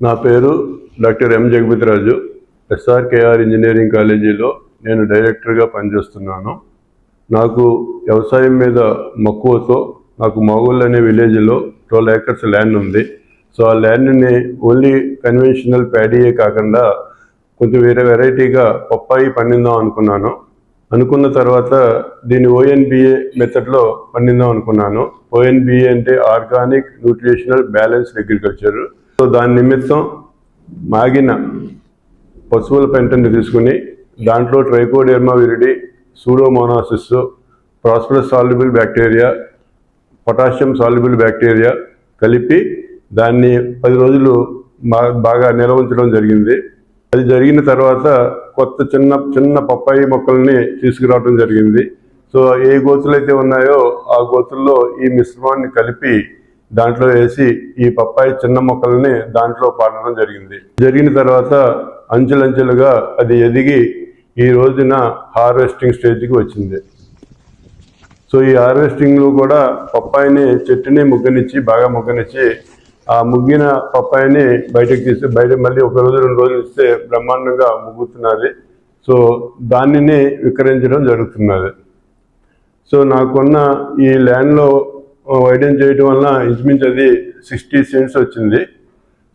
నా పేరు doctor M Jagapathi Raju. SRKR engineering కాలేజీలో నేను డైరెక్టర్గా పనిచేస్తున్నాను. నాకు వ్యవసాయం మీద మక్కువతో నాకు మాగోల్ అనే విలేజ్లో 12 acres ల్యాండ్ ఉంది. సో ఆ ల్యాండ్ని ఓన్లీ కన్వెన్షనల్ ప్యాడీయే కాకుండా కొంచెం వేరే వెరైటీగా పప్పాయి పండిందాం అనుకున్నాను. అనుకున్న తర్వాత దీన్ని ONBA మెథడ్లో పండిందాం అనుకున్నాను. ONBA అంటే organic nutritional balanced agriculture. So దాని నిమిత్తం మాగిన పశువుల పెంటని తీసుకుని దాంట్లో trichoderma viride, pseudomonas, phosphorus soluble bacteria, potassium soluble bacteria కలిపి దాన్ని 10 రోజులు బాగా నిల్వ ఉంచడం జరిగింది. అది జరిగిన తర్వాత కొత్త చిన్న పప్పాయి మొక్కల్ని తీసుకురావడం జరిగింది. సో ఏ గోతులు అయితే ఉన్నాయో ఆ గోతుల్లో ఈ మిశ్రమాన్ని కలిపి దాంట్లో వేసి ఈ పప్పాయి చిన్న మొక్కల్ని దాంట్లో పాడడం జరిగింది. జరిగిన తర్వాత అంచెలంచెలుగా అది ఎదిగి ఈ రోజున హార్వెస్టింగ్ స్టేజ్కి వచ్చింది. సో ఈ హార్వెస్టింగ్లో కూడా పప్పాయిని చెట్టుని బాగా ముగ్గనిచ్చి ఆ ముగ్గిన పప్పాయిని బయటకు తీసి మళ్ళీ 1 రోజు 2 రోజులు ఇస్తే బ్రహ్మాండంగా ముగ్గుతున్నది. సో దానిని విక్రయించడం జరుగుతున్నది. సో నాకున్న ఈ ల్యాండ్లో వైడెన్ చేయడం వలన ఇంచుమించు అది 60 cents వచ్చింది.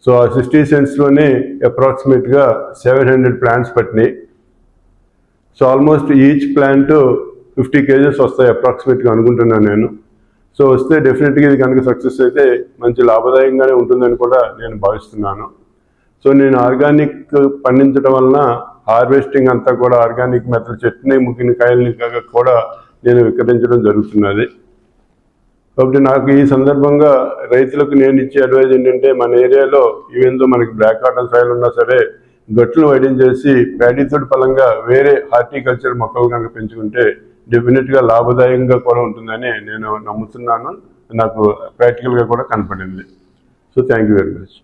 సో ఆ 60 centsలోనే అప్రాక్సిమేట్గా 700 ప్లాంట్స్ పట్టినాయి. So almost each plant 50 kgs వస్తాయి అప్రాక్సిమేట్గా అనుకుంటున్నాను నేను. సో వస్తే డెఫినెట్గా ఇది కనుక సక్సెస్ అయితే మంచి లాభదాయకంగానే ఉంటుందని కూడా నేను భావిస్తున్నాను. సో నేను ఆర్గానిక్ పండించడం వలన హార్వెస్టింగ్ అంతా కూడా ఆర్గానిక్ మెథడ్ చెట్టుని ముగ్గిన కాయల్ని కూడా నేను విక్రయించడం జరుగుతున్నది. కాబట్టి నాకు ఈ సందర్భంగా రైతులకు నేను ఇచ్చే అడ్వైజ్ ఏంటంటే, మన ఏరియాలో ఈవెందో మనకి బ్లాక్ కాటన్ సాయిల్ ఉన్నా సరే గట్లు వైడెన్ చేసి ప్యాడీతో ఫలంగా వేరే హార్టికల్చర్ మొక్కలు కనుక పెంచుకుంటే డెఫినెట్గా లాభదాయకంగా కూడా ఉంటుందని నేను నమ్ముతున్నాను. నాకు ప్రాక్టికల్గా కూడా కనపడింది. So thank you very much.